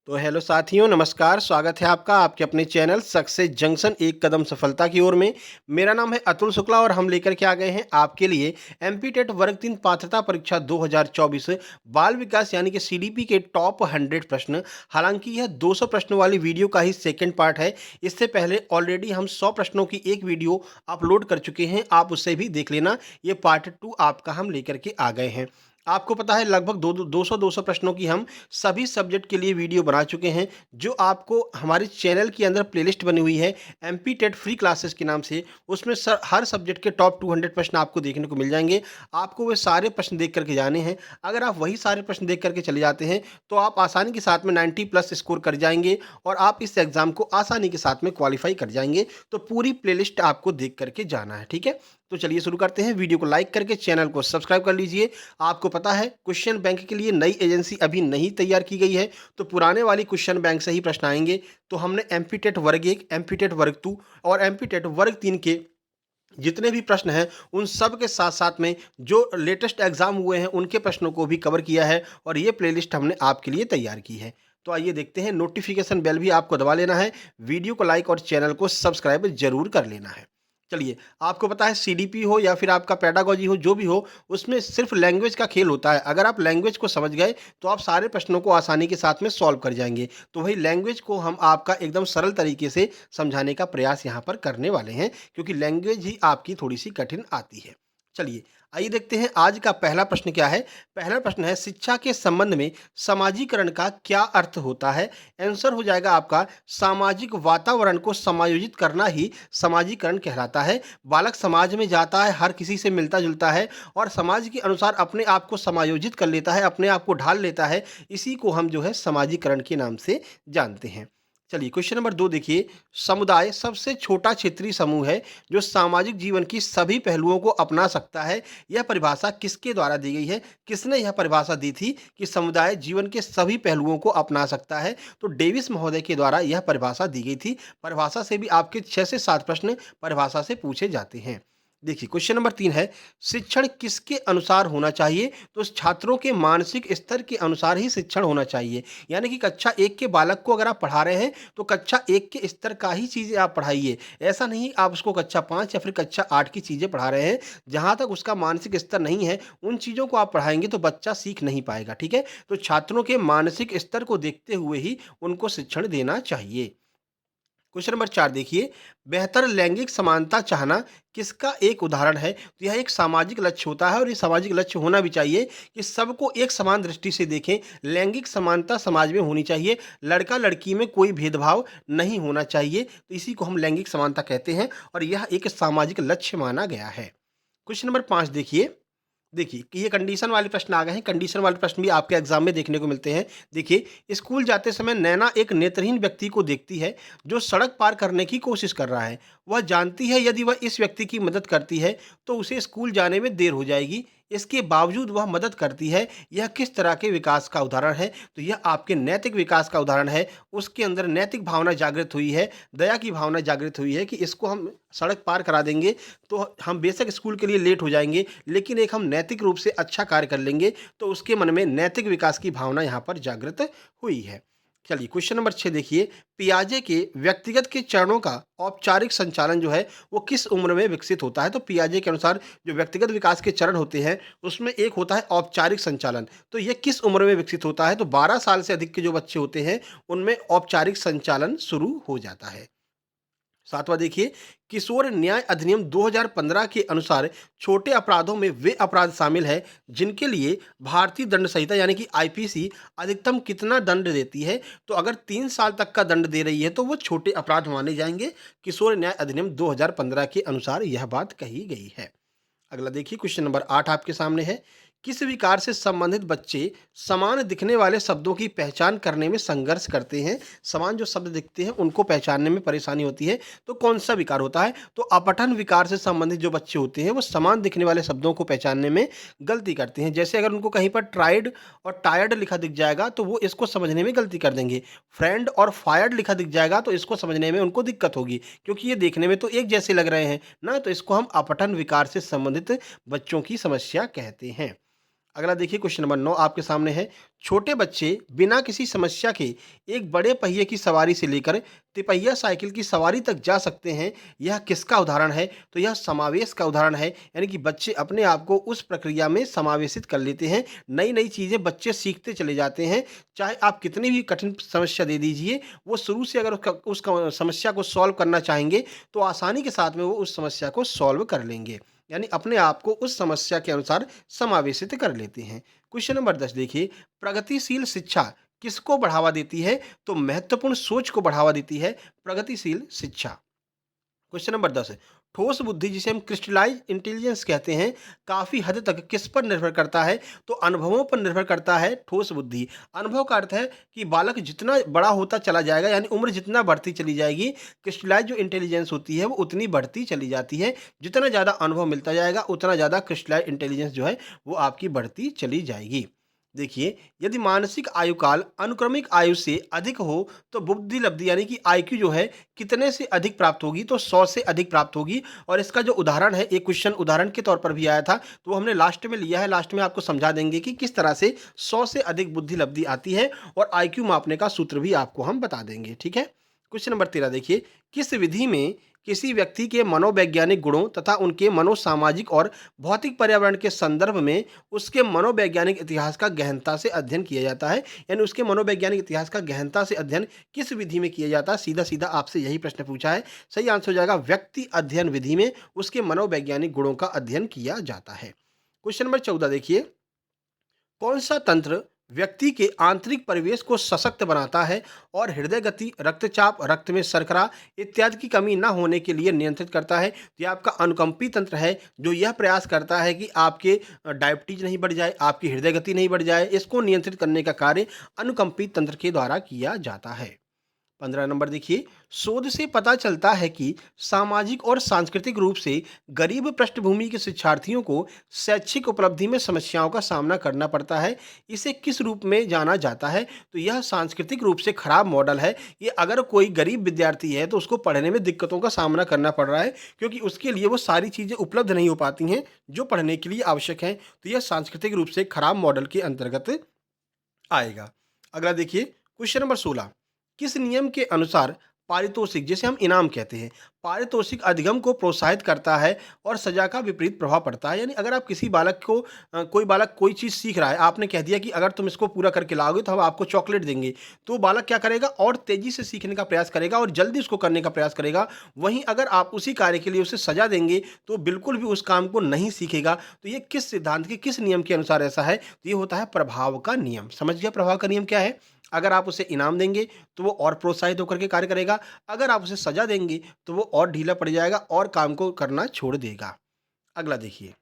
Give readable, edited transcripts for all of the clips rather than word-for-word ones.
तो हेलो साथियों, नमस्कार। स्वागत है आपका आपके अपने चैनल सक्सेस जंक्शन एक कदम सफलता की ओर में। मेरा नाम है अतुल शुक्ला और हम लेकर के आ गए हैं आपके लिए एमपी टेट वर्ग 3 पात्रता परीक्षा 2024 बाल विकास यानी कि सीडीपी के टॉप 100 प्रश्न। हालांकि यह 200 प्रश्नों वाली वीडियो का ही सेकंड पार्ट है। इससे पहले ऑलरेडी हम 100 प्रश्नों की एक वीडियो अपलोड कर चुके हैं, आप उसे भी देख लेना। ये पार्ट 2 आपका हम लेकर के आ गए हैं। आपको पता है लगभग 200 प्रश्नों की हम सभी सब्जेक्ट के लिए वीडियो बना चुके हैं, जो आपको हमारे चैनल के अंदर प्लेलिस्ट बनी हुई है एमपी टेट फ्री क्लासेस के नाम से। उसमें हर सब्जेक्ट के टॉप 200 प्रश्न आपको देखने को मिल जाएंगे। आपको वे सारे प्रश्न देख करके जाने हैं। अगर आप वही सारे प्रश्न देख करके चले जाते हैं तो आप आसानी के साथ में 90 प्लस स्कोर कर जाएंगे और आप इस एग्जाम को आसानी के साथ में क्वालिफाई कर जाएंगे। तो पूरी प्लेलिस्ट आपको देख करके जाना है, ठीक है। तो चलिए शुरू करते हैं। वीडियो को लाइक करके चैनल को सब्सक्राइब कर लीजिए। आपको पता है क्वेश्चन बैंक के लिए नई एजेंसी अभी नहीं तैयार की गई है, तो पुराने वाली क्वेश्चन बैंक से ही प्रश्न आएंगे। तो हमने एमपी टेट वर्ग 1, एमपी टेट वर्ग 2 और एमपी टेट वर्ग 3 के जितने भी प्रश्न हैं उन सब के साथ साथ में जो लेटेस्ट एग्जाम हुए हैं उनके प्रश्नों को भी कवर किया है और ये प्लेलिस्ट हमने आपके लिए तैयार की है। तो आइए देखते हैं। नोटिफिकेशन बेल भी आपको दबा लेना है, वीडियो को लाइक और चैनल को सब्सक्राइब जरूर कर लेना है। चलिए, आपको पता है सीडीपी हो या फिर आपका पेडागोजी हो, जो भी हो, उसमें सिर्फ लैंग्वेज का खेल होता है। अगर आप लैंग्वेज को समझ गए तो आप सारे प्रश्नों को आसानी के साथ में सॉल्व कर जाएंगे। तो वही लैंग्वेज को हम आपका एकदम सरल तरीके से समझाने का प्रयास यहाँ पर करने वाले हैं, क्योंकि लैंग्वेज ही आपकी थोड़ी सी कठिन आती है। चलिए, आइए देखते हैं आज का पहला प्रश्न क्या है। पहला प्रश्न है, शिक्षा के संबंध में समाजीकरण का क्या अर्थ होता है। आंसर हो जाएगा आपका, सामाजिक वातावरण को समायोजित करना ही समाजीकरण कहलाता है। बालक समाज में जाता है, हर किसी से मिलता जुलता है और समाज के अनुसार अपने आप को समायोजित कर लेता है, अपने आप को ढाल लेता है। इसी को हम जो है समाजीकरण के नाम से जानते हैं। चलिए, क्वेश्चन नंबर 2 देखिए। समुदाय सबसे छोटा क्षेत्रीय समूह है जो सामाजिक जीवन की सभी पहलुओं को अपना सकता है। यह परिभाषा किसके द्वारा दी गई है। किसने यह परिभाषा दी थी कि समुदाय जीवन के सभी पहलुओं को अपना सकता है। तो डेविस महोदय के द्वारा यह परिभाषा दी गई थी। परिभाषा से भी आपके 6 से 7 प्रश्न परिभाषा से पूछे जाते हैं। देखिए, क्वेश्चन नंबर 3 है, शिक्षण किसके अनुसार होना चाहिए। तो छात्रों के मानसिक स्तर के अनुसार ही शिक्षण होना चाहिए। यानी कि कक्षा 1 के बालक को अगर आप पढ़ा रहे हैं तो कक्षा 1 के स्तर का ही चीज़ें आप पढ़ाइए। ऐसा नहीं आप उसको कक्षा 5 या फिर कक्षा 8 की चीज़ें पढ़ा रहे हैं, जहाँ तक उसका मानसिक स्तर नहीं है उन चीज़ों को आप पढ़ाएंगे तो बच्चा सीख नहीं पाएगा, ठीक है। तो छात्रों के मानसिक स्तर को देखते हुए ही उनको शिक्षण देना चाहिए। क्वेश्चन नंबर 4 देखिए, बेहतर लैंगिक समानता चाहना किसका एक उदाहरण है। तो यह एक सामाजिक लक्ष्य होता है और ये सामाजिक लक्ष्य होना भी चाहिए कि सबको एक समान दृष्टि से देखें। लैंगिक समानता समाज में होनी चाहिए, लड़का लड़की में कोई भेदभाव नहीं होना चाहिए। तो इसी को हम लैंगिक समानता कहते हैं और यह एक सामाजिक लक्ष्य माना गया है। क्वेश्चन नंबर 5 देखिए। देखिए कि ये कंडीशन वाले प्रश्न आ गए हैं। कंडीशन वाले प्रश्न भी आपके एग्जाम में देखने को मिलते हैं। देखिए, स्कूल जाते समय नैना एक नेत्रहीन व्यक्ति को देखती है जो सड़क पार करने की कोशिश कर रहा है। वह जानती है यदि वह इस व्यक्ति की मदद करती है तो उसे स्कूल जाने में देर हो जाएगी। इसके बावजूद वह मदद करती है। यह किस तरह के विकास का उदाहरण है। तो यह आपके नैतिक विकास का उदाहरण है। उसके अंदर नैतिक भावना जागृत हुई है, दया की भावना जागृत हुई है कि इसको हम सड़क पार करा देंगे तो हम बेशक स्कूल के लिए लेट हो जाएंगे, लेकिन एक हम नैतिक रूप से अच्छा कार्य कर लेंगे। तो उसके मन में नैतिक विकास की भावना यहाँ पर जागृत हुई है। चलिए, क्वेश्चन नंबर 6 देखिए। पियाजे के व्यक्तिगत के चरणों का औपचारिक संचालन जो है वो किस उम्र में विकसित होता है। तो पियाजे के अनुसार जो व्यक्तिगत विकास के चरण होते हैं उसमें एक होता है औपचारिक संचालन। तो ये किस उम्र में विकसित होता है। तो 12 साल से अधिक के जो बच्चे होते हैं उनमें औपचारिक संचालन शुरू हो जाता है। सातवां देखिए, किशोर न्याय अधिनियम 2015 के अनुसार छोटे अपराधों में वे अपराध शामिल है जिनके लिए भारतीय दंड संहिता यानी कि आईपीसी अधिकतम कितना दंड देती है। तो अगर 3 साल तक का दंड दे रही है तो वो छोटे अपराध माने जाएंगे। किशोर न्याय अधिनियम 2015 के अनुसार यह बात कही गई है। अगला देखिए, क्वेश्चन नंबर 8 आपके सामने है। किस विकार से संबंधित बच्चे समान दिखने वाले शब्दों की पहचान करने में संघर्ष करते हैं। समान जो शब्द दिखते हैं उनको पहचानने में परेशानी होती है। तो कौन सा विकार होता है। तो अपठन विकार से संबंधित जो बच्चे होते हैं वो समान दिखने वाले शब्दों को पहचानने में गलती करते हैं। जैसे अगर उनको कहीं पर ट्राइड और टायर्ड लिखा दिख जाएगा तो वो इसको समझने में गलती कर देंगे। फ्रेंड और फायर्ड लिखा दिख जाएगा तो इसको समझने में उनको दिक्कत होगी, क्योंकि ये देखने में तो एक जैसे लग रहे हैं ना। तो इसको हम अपठन विकार से संबंधित बच्चों की समस्या कहते हैं। अगला देखिए क्वेश्चन नंबर 9 आपके सामने है। छोटे बच्चे बिना किसी समस्या के एक बड़े पहिए की सवारी से लेकर तिपहिया साइकिल की सवारी तक जा सकते हैं। यह किसका उदाहरण है? तो यह समावेश का उदाहरण है। यानी कि बच्चे अपने आप को उस प्रक्रिया में समावेशित कर लेते हैं। नई-नई चीज़ें बच्चे सीखते चले जाते हैं। चाहे आप कितनी भी कठिन समस्या दे दीजिए, वो शुरू से अगर उसका समस्या को सॉल्व करना चाहेंगे, तो आसानी के साथ में वो उस समस्या को सॉल्व कर लेंगे। यानी अपने आप को उस समस्या के अनुसार समावेशित कर लेते हैं। क्वेश्चन नंबर 10 देखिए, प्रगतिशील शिक्षा किसको बढ़ावा देती है? तो महत्वपूर्ण सोच को बढ़ावा देती है प्रगतिशील शिक्षा। क्वेश्चन नंबर 10 है, ठोस बुद्धि जिसे हम क्रिस्टलाइज इंटेलिजेंस कहते हैं, काफ़ी हद तक किस पर निर्भर करता है? तो अनुभवों पर निर्भर करता है ठोस बुद्धि। अनुभव का अर्थ है कि बालक जितना बड़ा होता चला जाएगा, यानी उम्र जितना बढ़ती चली जाएगी, क्रिस्टलाइज जो इंटेलिजेंस होती है वो उतनी बढ़ती चली जाती है। जितना ज़्यादा अनुभव मिलता जाएगा, उतना ज़्यादा क्रिस्टलाइज इंटेलिजेंस जो है वो आपकी बढ़ती चली जाएगी। देखिए, यदि मानसिक आयुकाल अनुक्रमिक आयु से अधिक हो, तो बुद्धि लब्धि यानी कि आईक्यू जो है कितने से अधिक प्राप्त होगी? तो 100 से अधिक प्राप्त होगी। और इसका जो उदाहरण है, एक क्वेश्चन उदाहरण के तौर पर भी आया था, तो वो हमने लास्ट में लिया है। लास्ट में आपको समझा देंगे कि किस तरह से 100 से अधिक बुद्धि लब्धि आती है, और आईक्यू मापने का सूत्र भी आपको हम बता देंगे। ठीक है? क्वेश्चन नंबर 13 देखिए, किस विधि में किसी व्यक्ति के मनोवैज्ञानिक गुणों तथा उनके मनोसामाजिक और भौतिक पर्यावरण के संदर्भ में उसके मनोवैज्ञानिक इतिहास का गहनता से अध्ययन किया जाता है? यानी उसके मनोवैज्ञानिक इतिहास का गहनता से अध्ययन किस विधि में किया जाता है? सीधा-सीधा आपसे यही प्रश्न पूछा है। सही आंसर हो जाएगा व्यक्ति अध्ययन विधि में उसके मनोवैज्ञानिक गुणों का अध्ययन किया जाता है। क्वेश्चन नंबर 14 देखिए, कौन सा तंत्र व्यक्ति के आंतरिक परिवेश को सशक्त बनाता है और हृदय गति, रक्तचाप, रक्त में शर्करा इत्यादि की कमी न होने के लिए नियंत्रित करता है? तो ये आपका अनुकंपी तंत्र है, जो यह प्रयास करता है कि आपके डायबिटीज नहीं बढ़ जाए, आपकी हृदय गति नहीं बढ़ जाए। इसको नियंत्रित करने का कार्य अनुकंपी तंत्र के द्वारा किया जाता है। 15 नंबर देखिए, शोध से पता चलता है कि सामाजिक और सांस्कृतिक रूप से गरीब पृष्ठभूमि के शिक्षार्थियों को शैक्षिक उपलब्धि में समस्याओं का सामना करना पड़ता है। इसे किस रूप में जाना जाता है? तो यह सांस्कृतिक रूप से खराब मॉडल है। ये अगर कोई गरीब विद्यार्थी है, तो उसको पढ़ने में दिक्कतों का सामना करना पड़ रहा है, क्योंकि उसके लिए वो सारी चीज़ें उपलब्ध नहीं हो पाती हैं जो पढ़ने के लिए आवश्यक हैं। तो यह सांस्कृतिक रूप से खराब मॉडल के अंतर्गत आएगा। अगला देखिए क्वेश्चन नंबर 16, किस नियम के अनुसार पारितोषिक, जिसे हम इनाम कहते हैं, पारितोषिक अधिगम को प्रोत्साहित करता है और सजा का विपरीत प्रभाव पड़ता है? यानी अगर आप किसी बालक को कोई बालक कोई चीज़ सीख रहा है, आपने कह दिया कि अगर तुम इसको पूरा करके लाओगे तो हम आपको चॉकलेट देंगे, तो वो बालक क्या करेगा? और तेजी से सीखने का प्रयास करेगा और जल्दी उसको करने का प्रयास करेगा। वहीं अगर आप उसी कार्य के लिए उसे सजा देंगे, तो बिल्कुल भी उस काम को नहीं सीखेगा। तो ये किस सिद्धांत के, किस नियम के अनुसार ऐसा है? तो ये होता है प्रभाव का नियम। समझ गया प्रभाव का नियम क्या है? अगर आप उसे इनाम देंगे, तो वो और प्रोत्साहित होकर के कार्य करेगा। अगर आप उसे सजा देंगे, तो वो और ढीला पड़ जाएगा और काम को करना छोड़ देगा। अगला देखिए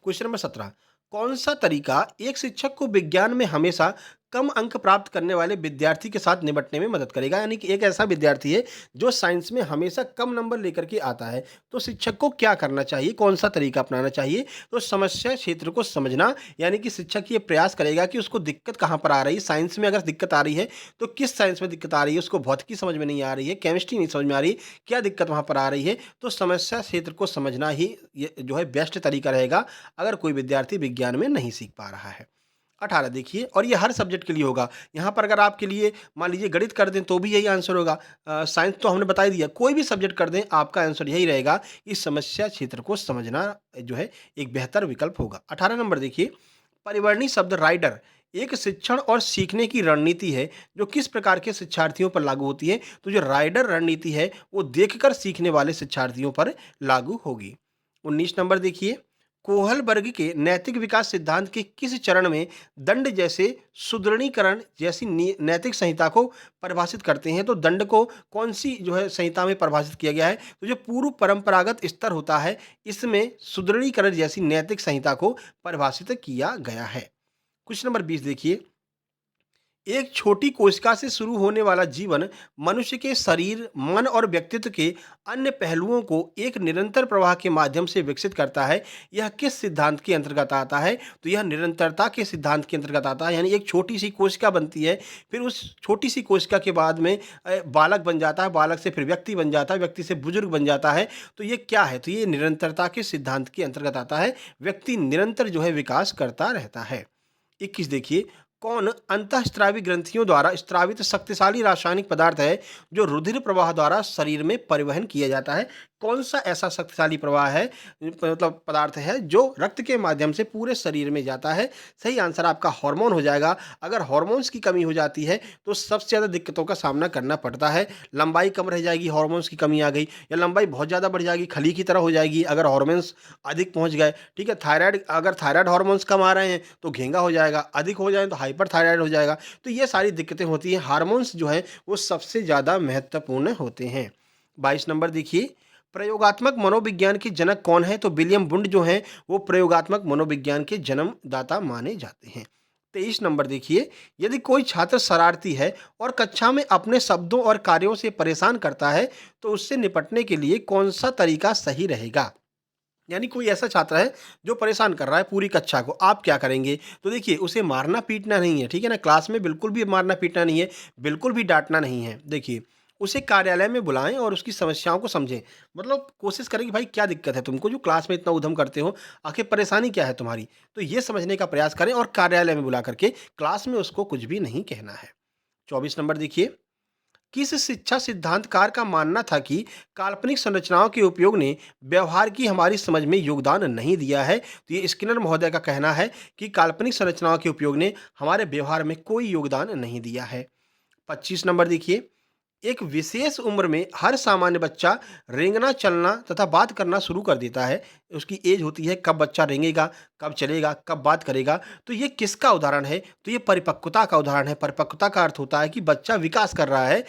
क्वेश्चन नंबर 17, कौन सा तरीका एक शिक्षक को विज्ञान में हमेशा कम अंक प्राप्त करने वाले विद्यार्थी के साथ निपटने में मदद करेगा? यानी कि एक ऐसा विद्यार्थी है जो साइंस में हमेशा कम नंबर लेकर के आता है, तो शिक्षक को क्या करना चाहिए, कौन सा तरीका अपनाना चाहिए? तो समस्या क्षेत्र को समझना, यानी कि शिक्षक ये प्रयास करेगा कि उसको दिक्कत कहाँ पर आ रही है। साइंस में अगर दिक्कत आ रही है, तो किस साइंस में दिक्कत आ रही है? उसको भौतिकी समझ में नहीं आ रही है, केमिस्ट्री नहीं समझ में आ रही है, क्या दिक्कत वहाँ पर आ रही है? तो समस्या क्षेत्र को समझना ही ये जो है बेस्ट तरीका रहेगा, अगर कोई विद्यार्थी विज्ञान में नहीं सीख पा रहा है। 18 देखिए, और ये हर सब्जेक्ट के लिए होगा। यहाँ पर अगर आपके लिए मान लीजिए गणित कर दें, तो भी यही आंसर होगा। साइंस तो हमने बता ही दिया, कोई भी सब्जेक्ट कर दें, आपका आंसर यही रहेगा कि समस्या क्षेत्र को समझना जो है एक बेहतर विकल्प होगा। 18 नंबर देखिए, परिवर्णी शब्द राइडर एक शिक्षण और सीखने की रणनीति है, जो किस प्रकार के शिक्षार्थियों पर लागू होती है? तो जो राइडर रणनीति है, वो देखकर सीखने वाले शिक्षार्थियों पर लागू होगी। 19 नंबर देखिए, कोहल वर्ग के नैतिक विकास सिद्धांत के किस चरण में दंड जैसे सुदृढ़ीकरण जैसी नैतिक संहिता को परिभाषित करते हैं? तो दंड को कौन सी जो है संहिता में परिभाषित किया गया है? तो जो पूर्व परंपरागत स्तर होता है, इसमें सुदृढ़ीकरण जैसी नैतिक संहिता को परिभाषित किया गया है। क्वेश्चन नंबर 20 देखिए, एक छोटी कोशिका से शुरू होने वाला जीवन मनुष्य के शरीर, मन और व्यक्तित्व के अन्य पहलुओं को एक निरंतर प्रवाह के माध्यम से विकसित करता है। यह किस सिद्धांत के अंतर्गत आता है? तो यह निरंतरता के सिद्धांत के अंतर्गत आता है। यानी एक छोटी सी कोशिका बनती है, फिर उस छोटी सी कोशिका के बाद में बालक बन जाता है, बालक से फिर व्यक्ति बन जाता है, व्यक्ति से बुजुर्ग बन जाता है। तो ये क्या है? तो ये निरंतरता के सिद्धांत के अंतर्गत आता है। व्यक्ति निरंतर जो है विकास करता रहता है। 21 देखिए, कौन अंतःस्रावी ग्रंथियों द्वारा स्रावित शक्तिशाली रासायनिक पदार्थ है जो रुधिर प्रवाह द्वारा शरीर में परिवहन किया जाता है? कौन सा ऐसा शक्तिशाली प्रवाह है, मतलब पदार्थ है जो रक्त के माध्यम से पूरे शरीर में जाता है? सही आंसर आपका हार्मोन हो जाएगा। अगर हार्मोन्स की कमी हो जाती है तो सबसे ज़्यादा दिक्कतों का सामना करना पड़ता है। लंबाई कम रह जाएगी, हार्मोन्स की कमी आ गई, या लंबाई बहुत ज़्यादा बढ़ जाएगी, खली की तरह हो जाएगी अगर हार्मोन्स अधिक पहुंच गए। ठीक है, थायराइड, अगर थायराइड हार्मोन्स कम आ रहे हैं तो घेंगा हो जाएगा, अधिक हो जाए तो हाइपरथायराइड हो जाएगा। तो ये सारी दिक्कतें होती हैं। हार्मोन्स जो है वो सबसे ज़्यादा महत्वपूर्ण होते हैं। 22 नंबर देखिए, प्रयोगात्मक मनोविज्ञान के जनक कौन है? तो विलियम वुंड जो हैं वो प्रयोगात्मक मनोविज्ञान के जन्मदाता माने जाते हैं। 23 नंबर देखिए, यदि कोई छात्र शरारती है और कक्षा में अपने शब्दों और कार्यों से परेशान करता है तो उससे निपटने के लिए कौन सा तरीका सही रहेगा? यानी कोई ऐसा छात्र है जो परेशान कर रहा है पूरी कक्षा को, आप क्या करेंगे? तो देखिए, उसे मारना पीटना नहीं है, ठीक है ना? क्लास में बिल्कुल भी मारना पीटना नहीं है, बिल्कुल भी डांटना नहीं है। देखिए, उसे कार्यालय में बुलाएं और उसकी समस्याओं को समझें। मतलब कोशिश करें कि भाई क्या दिक्कत है तुमको, जो क्लास में इतना उधम करते हो, आखिर परेशानी क्या है तुम्हारी? तो ये समझने का प्रयास करें और कार्यालय में बुला करके क्लास में उसको कुछ भी नहीं कहना है। 24 नंबर देखिए, किस शिक्षा सिद्धांतकार का मानना था कि काल्पनिक संरचनाओं के उपयोग ने व्यवहार की हमारी समझ में योगदान नहीं दिया है? तो ये स्किनर महोदय का कहना है कि काल्पनिक संरचनाओं के उपयोग ने हमारे व्यवहार में कोई योगदान नहीं दिया है। 25 नंबर देखिए, एक विशेष उम्र में हर सामान्य बच्चा रेंगना, चलना तथा बात करना शुरू कर देता है। उसकी एज होती है कब बच्चा रेंगेगा, कब चलेगा, कब बात करेगा। तो ये किसका उदाहरण है? तो ये परिपक्वता का उदाहरण है। परिपक्वता का अर्थ होता है कि बच्चा विकास कर रहा है।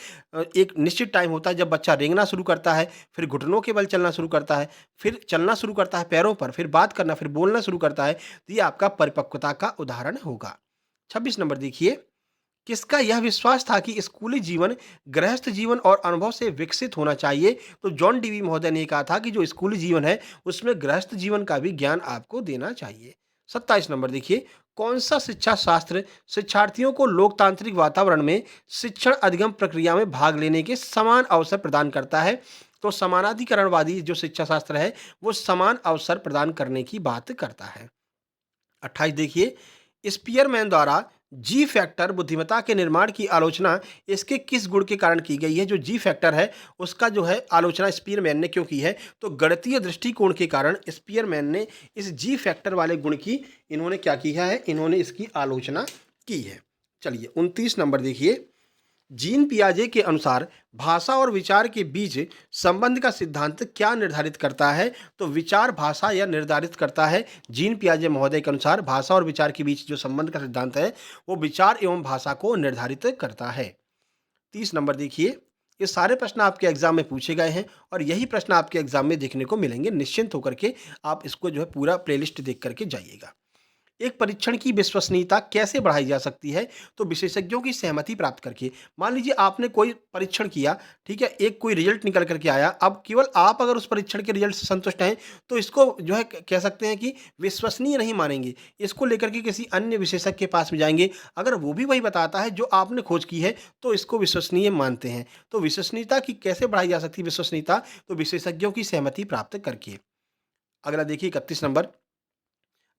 एक निश्चित टाइम होता है जब बच्चा रेंगना शुरू करता है, फिर घुटनों के बल चलना शुरू करता है, फिर चलना शुरू करता है पैरों पर, फिर बात करना, फिर बोलना शुरू करता है। तो ये आपका परिपक्वता का उदाहरण होगा। 26 नंबर देखिए, किसका यह विश्वास था कि स्कूली जीवन गृहस्थ जीवन और अनुभव से विकसित होना चाहिए? तो जॉन डीवी महोदय ने कहा था कि जो स्कूली जीवन है उसमें गृहस्थ जीवन का भी ज्ञान आपको देना चाहिए। 27 नंबर देखिए, कौन सा शिक्षा शास्त्र शिक्षार्थियों को लोकतांत्रिक वातावरण में शिक्षण अधिगम प्रक्रिया में भाग लेने के समान अवसर प्रदान करता है? तो समानाधिकरणवादी जो शिक्षा शास्त्र है वो समान अवसर प्रदान करने की बात करता है। 28 देखिए, स्पीयरमैन द्वारा जी फैक्टर बुद्धिमत्ता के निर्माण की आलोचना इसके किस गुण के कारण की गई है? जो जी फैक्टर है उसका जो है आलोचना स्पीयरमैन ने क्यों की है? तो गणितीय दृष्टिकोण के कारण स्पीयरमैन ने इस जी फैक्टर वाले गुण की इन्होंने क्या किया है? इन्होंने इसकी आलोचना की है। चलिए 29 नंबर देखिए, जीन पियाजे के अनुसार भाषा और विचार के बीच संबंध का सिद्धांत क्या निर्धारित करता है? तो विचार भाषा या निर्धारित करता है। जीन पियाजे महोदय के अनुसार भाषा और विचार के बीच जो संबंध का सिद्धांत है वो विचार एवं भाषा को निर्धारित करता है। 30 नंबर देखिए, ये सारे प्रश्न आपके एग्जाम में पूछे गए हैं और यही प्रश्न आपके एग्जाम में देखने को मिलेंगे। निश्चिंत होकर के आप इसको जो है पूरा प्लेलिस्ट देख करके जाइएगा। एक परीक्षण की विश्वसनीयता कैसे बढ़ाई जा सकती है? तो विशेषज्ञों की सहमति प्राप्त करके। मान लीजिए आपने कोई परीक्षण किया, ठीक है, एक कोई रिजल्ट निकल करके आया, अब केवल आप अगर उस परीक्षण के रिजल्ट से संतुष्ट हैं तो इसको जो है कह सकते हैं कि विश्वसनीय नहीं मानेंगे। इसको लेकर के किसी अन्य विशेषज्ञ के पास में जाएंगे, अगर वो भी वही बताता है जो आपने खोज की है तो इसको विश्वसनीय मानते हैं। तो विश्वसनीयता की कैसे बढ़ाई जा सकती है विश्वसनीयता? तो विशेषज्ञों की सहमति प्राप्त करके। अगला देखिए 31 नंबर,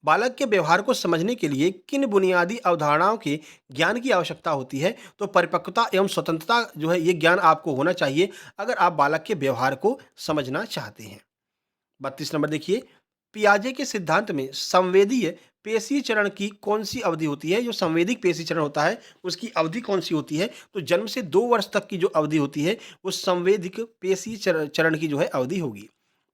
बालक के व्यवहार को समझने के लिए किन बुनियादी अवधारणाओं के ज्ञान की आवश्यकता होती है? तो परिपक्वता एवं स्वतंत्रता जो है ये ज्ञान आपको होना चाहिए अगर आप बालक के व्यवहार को समझना चाहते हैं। 32 नंबर देखिए, पियाजे के सिद्धांत में संवेदीय पेशी चरण की कौन सी अवधि होती है? जो संवेदिक पेशी चरण होता है उसकी अवधि कौन सी होती है? तो जन्म से 2 वर्ष तक की जो अवधि होती है वो संवेदिक पेशी चरण की जो है अवधि होगी।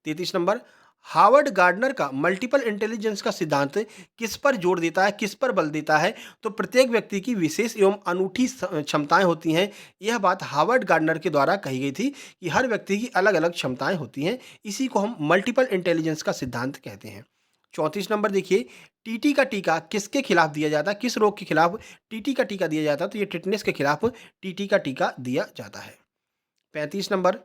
33 नंबर, हार्वर्ड गार्डनर का मल्टीपल इंटेलिजेंस का सिद्धांत किस पर जोर देता है, किस पर बल देता है? तो प्रत्येक व्यक्ति की विशेष एवं अनूठी क्षमताएं होती हैं। यह बात हार्वर्ड गार्डनर के द्वारा कही गई थी कि हर व्यक्ति की अलग अलग क्षमताएं होती हैं। इसी को हम मल्टीपल इंटेलिजेंस का सिद्धांत कहते हैं। 34 नंबर देखिए, टीटी का टीका किसके खिलाफ दिया जाता है, किस रोग के खिलाफ टीटी का टीका दिया जाता है, तो ये टिटनेस के खिलाफ टीटी का टीका दिया जाता है। 35 नंबर,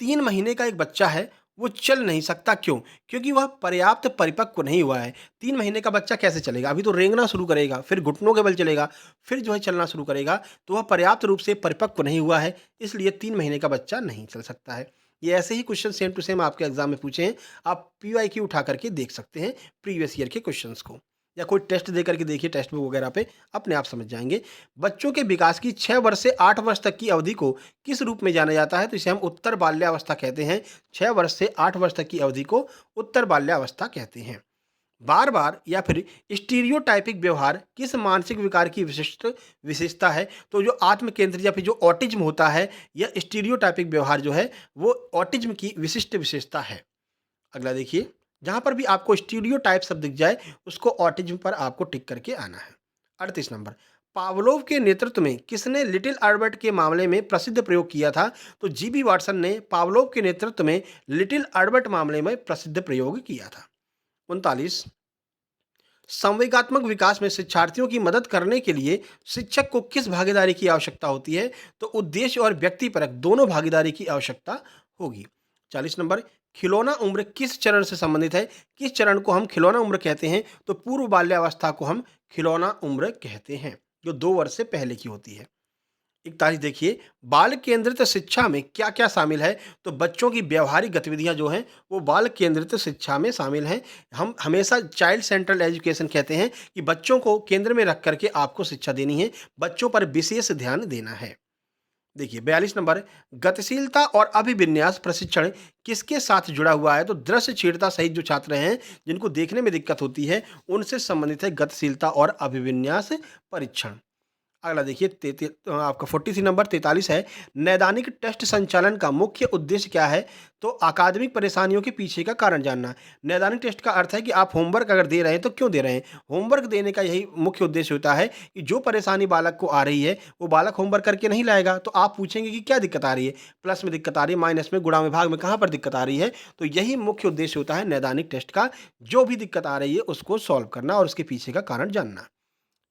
3 महीने का एक बच्चा है, वो चल नहीं सकता क्यों? क्योंकि वह पर्याप्त परिपक्व नहीं हुआ है। 3 महीने का बच्चा कैसे चलेगा? अभी तो रेंगना शुरू करेगा, फिर घुटनों के बल चलेगा, फिर जो है चलना शुरू करेगा, तो वह पर्याप्त रूप से परिपक्व नहीं हुआ है, इसलिए 3 महीने का बच्चा नहीं चल सकता है। ये ऐसे ही क्वेश्चन सेम टू सेम आपके एग्जाम में पूछे हैं, आप पीवाईक्यू उठा करके देख सकते हैं प्रीवियस ईयर के क्वेश्चंस को, या कोई टेस्ट दे करके देखिए, टेक्स्ट बुक वगैरह पे अपने आप समझ जाएँगे। बच्चों के विकास की 6 वर्ष से 8 वर्ष तक की अवधि को किस रूप में जाना जाता है? तो इसे हम उत्तर बाल्यावस्था कहते हैं। 6 वर्ष से 8 वर्ष तक की अवधि को उत्तर बाल्यावस्था कहते हैं। बार-बार या फिर स्टीरियोटाइपिक व्यवहार किस मानसिक विकार की विशिष्ट विशेषता है? तो जो आत्म केंद्रित या फिर जो ऑटिज्म होता है, या स्टीरियोटाइपिक व्यवहार जो है, वो ऑटिज्म की विशिष्ट विशेषता है। अगला देखिए, जहाँ पर भी आपको स्टीरियोटाइप शब्द दिख जाए, उसको ऑटिज्म पर आपको टिक करके आना है। 38 नंबर, पावलोव के नेतृत्व में किसने लिटिल अल्बर्ट के मामले में प्रसिद्ध प्रयोग किया था? तो जीबी वाटसन ने पावलोव के नेतृत्व में लिटिल अल्बर्ट मामले में प्रसिद्ध प्रयोग किया था। 39, संवेगात्मक विकास में शिक्षार्थियों की मदद करने के लिए शिक्षक को किस भागीदारी की आवश्यकता होती है? तो उद्देश्य और व्यक्तिपरक दोनों भागीदारी की आवश्यकता होगी। 40 नंबर, खिलौना उम्र किस चरण से संबंधित है? किस चरण को हम खिलौना उम्र कहते हैं? तो पूर्व बाल्यावस्था को हम खिलौना उम्र कहते हैं, जो 2 वर्ष से पहले की होती है। 41 देखिए, बाल केंद्रित शिक्षा में क्या क्या शामिल है? तो बच्चों की व्यवहारिक गतिविधियां जो हैं, वो बाल केंद्रित शिक्षा में शामिल हैं। हम हमेशा चाइल्ड सेंट्रल एजुकेशन कहते हैं कि बच्चों को केंद्र में रख करके आपको शिक्षा देनी है, बच्चों पर विशेष ध्यान देना है। देखिए 42 नंबर, गतिशीलता और अभिविन्यास प्रशिक्षण किसके साथ जुड़ा हुआ है? तो दृश्य छेड़ता सहित जो छात्र हैं, जिनको देखने में दिक्कत होती है, उनसे संबंधित है गतिशीलता और अभिविन्यास परीक्षण। अगला देखिए आपका 43 नंबर 43 है, नैदानिक टेस्ट संचालन का मुख्य उद्देश्य क्या है? तो अकादमिक परेशानियों के पीछे का कारण जानना। नैदानिक टेस्ट का अर्थ है कि आप होमवर्क अगर दे रहे हैं तो क्यों दे रहे हैं? होमवर्क देने का यही मुख्य उद्देश्य होता है कि जो परेशानी बालक को आ रही है, वो बालक होमवर्क करके नहीं लाएगा, तो आप पूछेंगे कि क्या दिक्कत आ रही है? प्लस में दिक्कत आ रही है, माइनस में, गुणा में, भाग में, कहाँ पर दिक्कत आ रही है? तो यही मुख्य उद्देश्य होता है नैदानिक टेस्ट का, जो भी दिक्कत आ रही है उसको सॉल्व करना और उसके पीछे का कारण जानना।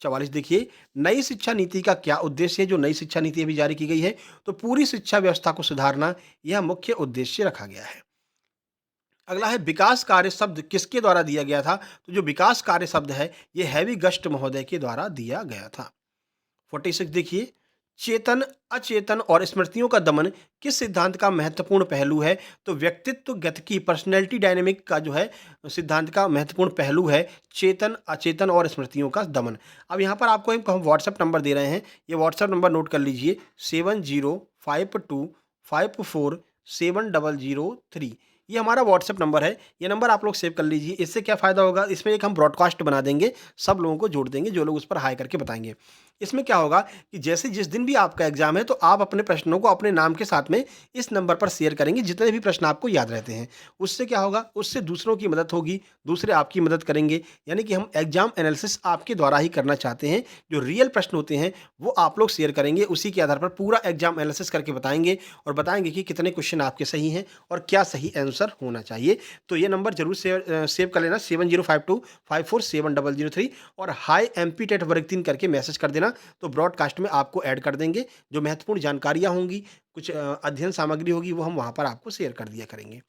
44 देखिए, नई शिक्षा नीति का क्या उद्देश्य है? जो नई शिक्षा नीति अभी जारी की गई है, तो पूरी शिक्षा व्यवस्था को सुधारना, यह मुख्य उद्देश्य रखा गया है। अगला है, विकास कार्य शब्द किसके द्वारा दिया गया था? तो जो विकास कार्य शब्द है, ये हैवी गस्ट महोदय के द्वारा दिया गया था। 46 देखिए, चेतन, अचेतन और स्मृतियों का दमन किस सिद्धांत का महत्वपूर्ण पहलू है? तो व्यक्तित्व गतिकी, पर्सनैलिटी डायनेमिक का जो है सिद्धांत का महत्वपूर्ण पहलू है चेतन, अचेतन और स्मृतियों का दमन। अब यहाँ पर आपको एक हम व्हाट्सएप नंबर दे रहे हैं, ये व्हाट्सएप नंबर नोट कर लीजिए, 7052547003। ये हमारा व्हाट्सएप नंबर है, ये नंबर आप लोग सेव कर लीजिए। इससे क्या फ़ायदा होगा? इसमें एक हम ब्रॉडकास्ट बना देंगे, सब लोगों को जोड़ देंगे, जो लोग उस पर हाई करके बताएंगे। इसमें क्या होगा कि जैसे जिस दिन भी आपका एग्जाम है, तो आप अपने प्रश्नों को अपने नाम के साथ में इस नंबर पर शेयर करेंगे, जितने भी प्रश्न आपको याद रहते हैं। उससे क्या होगा? उससे दूसरों की मदद होगी, दूसरे आपकी मदद करेंगे। यानी कि हम एग्जाम एनालिसिस आपके द्वारा ही करना चाहते हैं। जो रियल प्रश्न होते हैं, वो आप लोग शेयर करेंगे, उसी के आधार पर पूरा एग्जाम एनालिसिस करके बताएंगे और बताएंगे कि कितने क्वेश्चन आपके सही हैं और क्या सही आंसर होना चाहिए। तो ये नंबर जरूर सेव कर लेना, 7052547003, और हाई एमपी टेट वर्ग 3 करके मैसेज कर देना, तो ब्रॉडकास्ट में आपको ऐड कर देंगे। जो महत्वपूर्ण जानकारियां होंगी, कुछ अध्ययन सामग्री होगी, वो हम वहां पर आपको शेयर कर दिया करेंगे।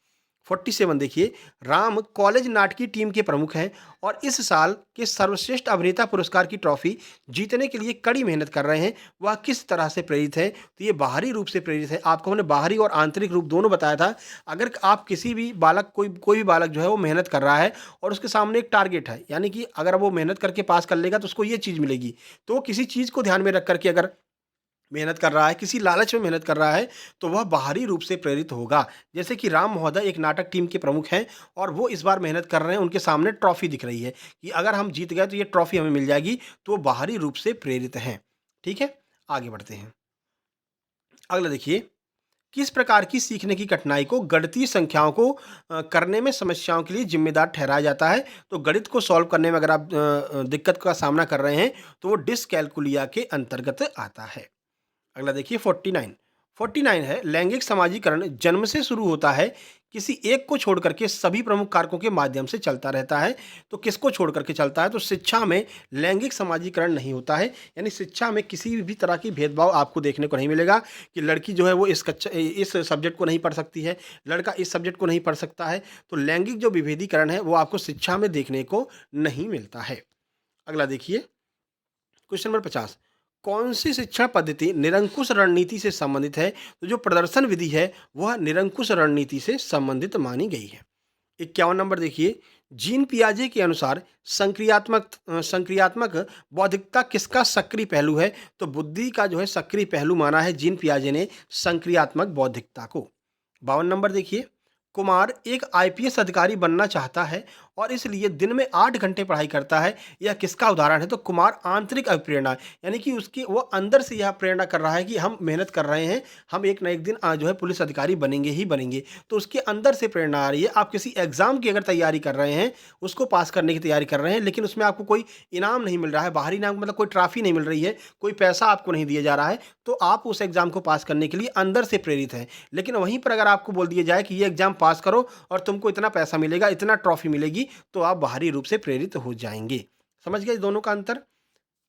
47 देखिए, राम कॉलेज नाटकी टीम के प्रमुख हैं और इस साल के सर्वश्रेष्ठ अभिनेता पुरस्कार की ट्रॉफी जीतने के लिए कड़ी मेहनत कर रहे हैं। वह किस तरह से प्रेरित है? तो ये बाहरी रूप से प्रेरित है। आपको हमने बाहरी और आंतरिक रूप दोनों बताया था। अगर आप किसी भी बालक, कोई भी बालक जो है वो मेहनत कर रहा है और उसके सामने एक टारगेट है, यानी कि अगर वो मेहनत करके पास कर लेगा तो उसको ये चीज़ मिलेगी, तो किसी चीज़ को ध्यान में रख करके अगर मेहनत कर रहा है, किसी लालच में मेहनत कर रहा है, तो वह बाहरी रूप से प्रेरित होगा। जैसे कि राम महोदय एक नाटक टीम के प्रमुख हैं और वो इस बार मेहनत कर रहे हैं, उनके सामने ट्रॉफी दिख रही है कि अगर हम जीत गए तो ये ट्रॉफी हमें मिल जाएगी, तो वो बाहरी रूप से प्रेरित हैं। ठीक है, आगे बढ़ते हैं। अगला देखिए, किस प्रकार की सीखने की कठिनाई को गणितीय संख्याओं को करने में समस्याओं के लिए जिम्मेदार ठहराया जाता है? तो गणित को सॉल्व करने में अगर आप दिक्कत का सामना कर रहे हैं, तो वो डिसकैलकुलिया के अंतर्गत आता है। अगला देखिए 49, 49 है, लैंगिक समाजीकरण जन्म से शुरू होता है, किसी एक को छोड़ करके सभी प्रमुख कारकों के माध्यम से चलता रहता है। तो किसको छोड़ करके चलता है? तो शिक्षा में लैंगिक समाजीकरण नहीं होता है, यानी शिक्षा में किसी भी तरह की भेदभाव आपको देखने को नहीं मिलेगा कि लड़की जो है वो इस सब्जेक्ट को नहीं पढ़ सकती है, लड़का इस सब्जेक्ट को नहीं पढ़ सकता है। तो लैंगिक जो विभेदीकरण है वो आपको शिक्षा में देखने को नहीं मिलता है। अगला देखिए, क्वेश्चन नंबर 50, कौन सी शिक्षण पद्धति निरंकुश रणनीति से संबंधित है? तो जो प्रदर्शन विधि है वह निरंकुश रणनीति से संबंधित मानी गई है। 51 नंबर देखिए, जीन पियाजे के अनुसार संक्रियात्मक बौद्धिकता किसका सक्रिय पहलू है? तो बुद्धि का जो है सक्रिय पहलू माना है जीन पियाजे ने संक्रियात्मक बौद्धिकता को। 52 नंबर देखिए, कुमार एक आईपीएस अधिकारी बनना चाहता है और इसलिए दिन में 8 घंटे पढ़ाई करता है। यह किसका उदाहरण है? तो कुमार आंतरिक अभिप्रेरणा, यानी कि उसकी वो अंदर से यह प्रेरणा कर रहा है कि हम मेहनत कर रहे हैं, हम एक ना एक दिन जो है पुलिस अधिकारी बनेंगे ही बनेंगे। तो उसके अंदर से प्रेरणा आ रही है। आप किसी एग्जाम की अगर तैयारी कर रहे हैं, उसको पास करने की तैयारी कर रहे हैं, लेकिन उसमें आपको कोई इनाम नहीं मिल रहा है, बाहरी इनाम मतलब कोई ट्रॉफी नहीं मिल रही है, कोई पैसा आपको नहीं दिया जा रहा है, तो आप उस एग्जाम को पास करने के लिए अंदर से प्रेरित हैं। लेकिन वहीं पर अगर आपको बोल दिया जाए कि ये एग्जाम पास करो और तुमको इतना पैसा मिलेगा, इतना ट्रॉफी मिलेगी, तो आप बाहरी रूप से प्रेरित हो जाएंगे। समझ गए दोनों का अंतर?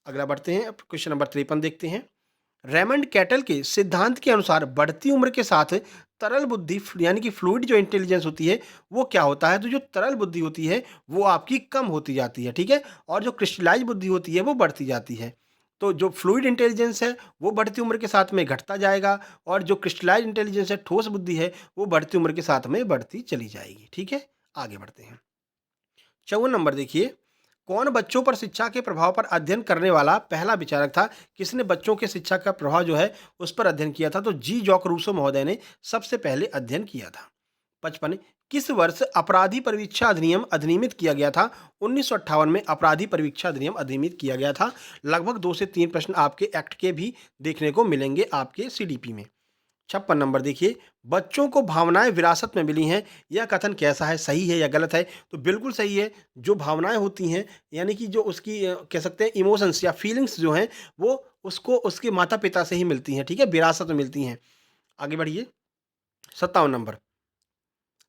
अगला बढ़ते हैं, क्वेश्चन नंबर 53 देखते हैं। रेमंड कैटल के सिद्धांत के अनुसार बढ़ती उम्र के साथ तरल बुद्धि यानी कि फ्लूइड जो इंटेलिजेंस होती है वो क्या होता है? तो जो तरल बुद्धि होती है वो आपकी कम होती जाती है, ठीक है, और जो क्रिस्टलाइज बुद्धि होती है वो बढ़ती जाती है। तो जो फ्लूइड इंटेलिजेंस है वो बढ़ती उम्र के साथ में घटता जाएगा, और जो क्रिस्टलाइज इंटेलिजेंस है, ठोस बुद्धि है, वो बढ़ती उम्र के साथ में बढ़ती चली जाएगी। ठीक है, आगे बढ़ते हैं। 54 नंबर देखिए, कौन बच्चों पर शिक्षा के प्रभाव पर अध्ययन करने वाला पहला विचारक था? किसने बच्चों के शिक्षा का प्रभाव जो है उस पर अध्ययन किया था? तो जी जॉक रूसो महोदय ने सबसे पहले अध्ययन किया था। 55, किस वर्ष अपराधी परिवीक्षा अधिनियम अधिनियमित किया गया था? 1958 में अपराधी परिवीक्षा अधिनियम अधिनियमित किया गया था। लगभग 2 से 3 प्रश्न आपके एक्ट के भी देखने को मिलेंगे आपके सीडीपी में। 56 नंबर देखिए, बच्चों को भावनाएं विरासत में मिली हैं, यह कथन कैसा है? सही है या गलत है? तो बिल्कुल सही है। जो भावनाएं होती हैं, यानी कि जो उसकी कह सकते हैं इमोशंस या फीलिंग्स जो हैं, वो उसको उसके माता पिता से ही मिलती हैं, ठीक है, विरासत में मिलती हैं। आगे बढ़िए, 57 नंबर,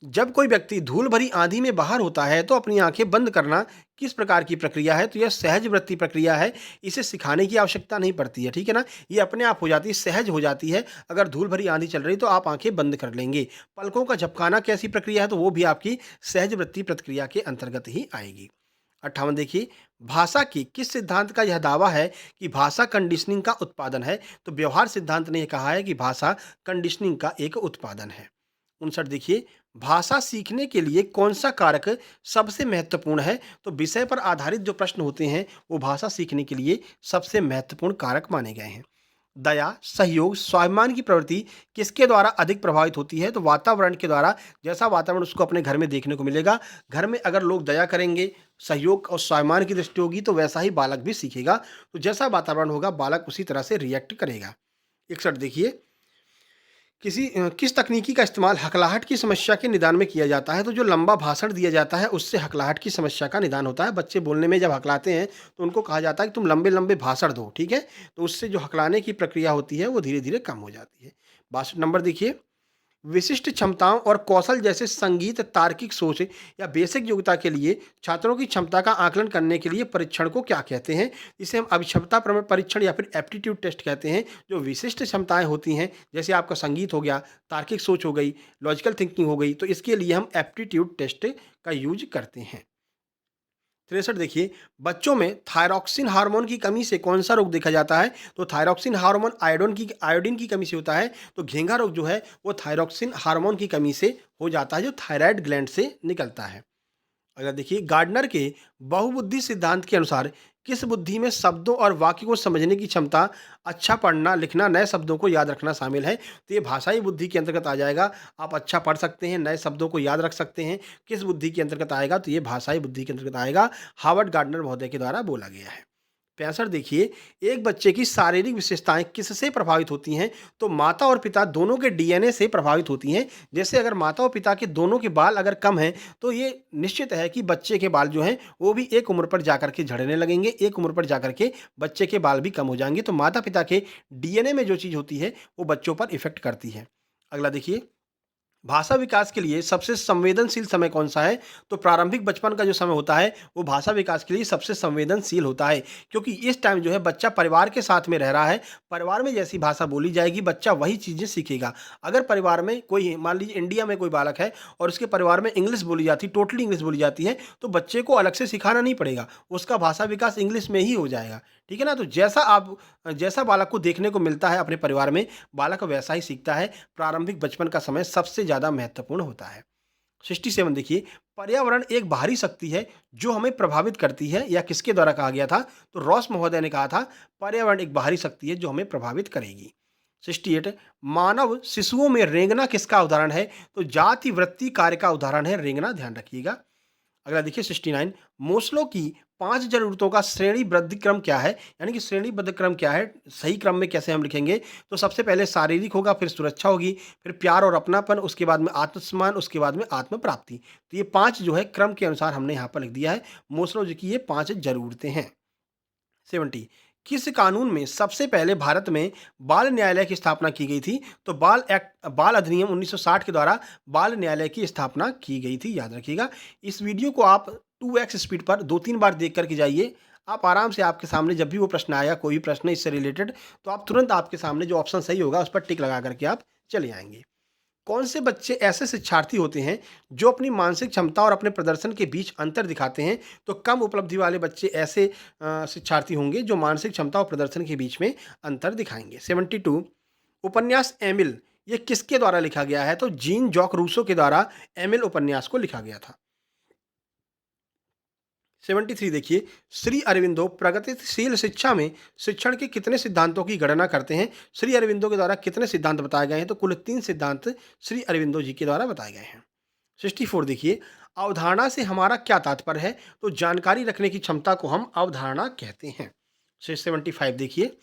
जब कोई व्यक्ति धूल भरी आंधी में बाहर होता है तो अपनी आंखें बंद करना किस प्रकार की प्रक्रिया है? तो यह सहज वृत्ति प्रक्रिया है, इसे सिखाने की आवश्यकता नहीं पड़ती है, ठीक है ना, ये अपने आप हो जाती है, सहज हो जाती है। अगर धूल भरी आंधी चल रही तो आप आंखें बंद कर लेंगे। पलकों का झपकाना कैसी प्रक्रिया है? तो वो भी आपकी सहज वृत्ति प्रक्रिया के अंतर्गत ही आएगी। 58 देखिए, भाषा की किस सिद्धांत का यह दावा है कि भाषा कंडीशनिंग का उत्पादन है? तो व्यवहार सिद्धांत ने यह कहा है कि भाषा कंडीशनिंग का एक उत्पादन है। 59 देखिए, भाषा सीखने के लिए कौन सा कारक सबसे महत्वपूर्ण है? तो विषय पर आधारित जो प्रश्न होते हैं वो भाषा सीखने के लिए सबसे महत्वपूर्ण कारक माने गए हैं। दया, सहयोग, स्वाभिमान की प्रवृत्ति किसके द्वारा अधिक प्रभावित होती है? तो वातावरण के द्वारा। जैसा वातावरण उसको अपने घर में देखने को मिलेगा, घर में अगर लोग दया करेंगे, सहयोग और स्वाभिमान की दृष्टि होगी, तो वैसा ही बालक भी सीखेगा। तो जैसा वातावरण होगा बालक उसी तरह से रिएक्ट करेगा। 61 देखिए, किस तकनीकी का इस्तेमाल हकलाहट की समस्या के निदान में किया जाता है? तो जो लंबा भाषण दिया जाता है उससे हकलाहट की समस्या का निदान होता है। बच्चे बोलने में जब हकलाते हैं तो उनको कहा जाता है कि तुम लंबे लंबे भाषण दो, ठीक है, तो उससे जो हकलाने की प्रक्रिया होती है वो धीरे धीरे कम हो जाती है। 62 नंबर देखिए, विशिष्ट क्षमताओं और कौशल जैसे संगीत, तार्किक सोच या बेसिक योग्यता के लिए छात्रों की क्षमता का आकलन करने के लिए परीक्षण को क्या कहते हैं? इसे हम अभिक्षमता परीक्षण या फिर एप्टीट्यूड टेस्ट कहते हैं। जो विशिष्ट क्षमताएं होती हैं, जैसे आपका संगीत हो गया, तार्किक सोच हो गई, लॉजिकल थिंकिंग हो गई, तो इसके लिए हम एप्टीट्यूड टेस्ट का यूज करते हैं। 63 देखिए, बच्चों में थायरॉक्सिन हार्मोन की कमी से कौन सा रोग देखा जाता है? तो थायरॉक्सिन हार्मोन आयोडीन की कमी से होता है। तो घेंघा रोग जो है वो थायरॉक्सिन हार्मोन की कमी से हो जाता है, जो थायराइड ग्लैंड से निकलता है। अगर देखिए, गार्डनर के बहुबुद्धि सिद्धांत के अनुसार किस बुद्धि में शब्दों और वाक्य को समझने की क्षमता, अच्छा पढ़ना लिखना, नए शब्दों को याद रखना शामिल है? तो ये भाषाई बुद्धि के अंतर्गत आ जाएगा। आप अच्छा पढ़ सकते हैं, नए शब्दों को याद रख सकते हैं, किस बुद्धि के अंतर्गत आएगा? तो ये भाषाई बुद्धि के अंतर्गत आएगा, हार्वर्ड गार्डनर महोदय के द्वारा बोला गया है। 65 देखिए, एक बच्चे की शारीरिक विशेषताएं किससे प्रभावित होती हैं? तो माता और पिता दोनों के डीएनए से प्रभावित होती हैं। जैसे अगर माता और पिता के दोनों के बाल अगर कम हैं, तो ये निश्चित है कि बच्चे के बाल जो हैं वो भी एक उम्र पर जाकर के झड़ने लगेंगे, एक उम्र पर जाकर के बच्चे के बाल भी कम हो जाएंगे। तो माता पिता के डीएनए में जो चीज़ होती है वो बच्चों पर इफेक्ट करती है। अगला देखिए, भाषा विकास के लिए सबसे संवेदनशील समय कौन-सा है? तो प्रारंभिक बचपन का जो समय होता है, वो भाषा विकास के लिए सबसे संवेदनशील होता है, क्योंकि इस टाइम जो है बच्चा परिवार के साथ में रह रहा है, परिवार में जैसी भाषा बोली जाएगी, बच्चा वही चीज़ें सीखेगा। अगर परिवार में कोई मान लीजिए इंडिया में कोई बालक है और उसके परिवार में इंग्लिश बोली जाती है, टोटली इंग्लिश बोली जाती है, तो बच्चे को अलग से सिखाना नहीं पड़ेगा, उसका भाषा विकास इंग्लिश में ही हो जाएगा, ठीक है ना? तो जैसा बालक को देखने को मिलता है अपने परिवार में, बालक वैसा ही सीखता है। प्रारंभिक बचपन का समय सबसे ज़्यादा महत्वपूर्ण होता है। 67 देखिए, पर्यावरण एक बाहरी शक्ति है जो हमें प्रभावित करती है, या किसके द्वारा कहा गया था? तो रॉस महोदय ने कहा था, पर्यावरण एक बाहरी शक्ति है जो हमें प्रभावित करेगी। 68, मानव शिशुओं में रेंगना किसका उदाहरण है? तो जाति वृत्ति कार्य का उदाहरण है रेंगना, ध्यान रखिएगा। अगला देखिए 69, मोस्लो की 5 ज़रूरतों का श्रेणीबद्ध क्रम क्या है? यानी कि श्रेणीबद्ध क्रम क्या है? सही क्रम में कैसे हम लिखेंगे? तो सबसे पहले शारीरिक होगा, फिर सुरक्षा होगी, फिर प्यार और अपनापन, उसके बाद में आत्मसम्मान, उसके बाद में आत्म प्राप्ति। तो ये 5 जो है क्रम के अनुसार हमने यहाँ पर लिख दिया है। मोस्लो जी की ये 5 ज़रूरतें हैं। 70, किस कानून में सबसे पहले भारत में बाल न्यायालय की स्थापना की गई थी? तो बाल अधिनियम 1960 के द्वारा बाल न्यायालय की स्थापना की गई थी, याद रखिएगा। इस वीडियो को आप 2x स्पीड पर 2-3 बार देख कर के जाइए। आप आराम से, आपके सामने जब भी वो प्रश्न आएगा, कोई भी प्रश्न इससे रिलेटेड, तो आप तुरंत आपके सामने जो ऑप्शन सही होगा उस पर टिक लगा करके आप चले आएंगे। कौन से बच्चे ऐसे शिक्षार्थी होते हैं जो अपनी मानसिक क्षमता और अपने प्रदर्शन के बीच अंतर दिखाते हैं? तो कम उपलब्धि वाले बच्चे ऐसे शिक्षार्थी होंगे जो मानसिक क्षमता और प्रदर्शन के बीच में अंतर दिखाएंगे। 72, उपन्यास एमिल ये किसके द्वारा लिखा गया है? तो जीन जॉक रूसो के द्वारा एमिल उपन्यास को लिखा गया था। 73 देखिए, श्री अरविंदो प्रगतिशील शिक्षा में शिक्षण के कितने सिद्धांतों की गणना करते हैं? श्री अरविंदो के द्वारा कितने सिद्धांत बताए गए हैं? तो कुल 3 सिद्धांत श्री अरविंदो जी के द्वारा बताए गए हैं। 64 देखिए, अवधारणा से हमारा क्या तात्पर्य है? तो जानकारी रखने की क्षमता को हम अवधारणा कहते हैं। 75 देखिए,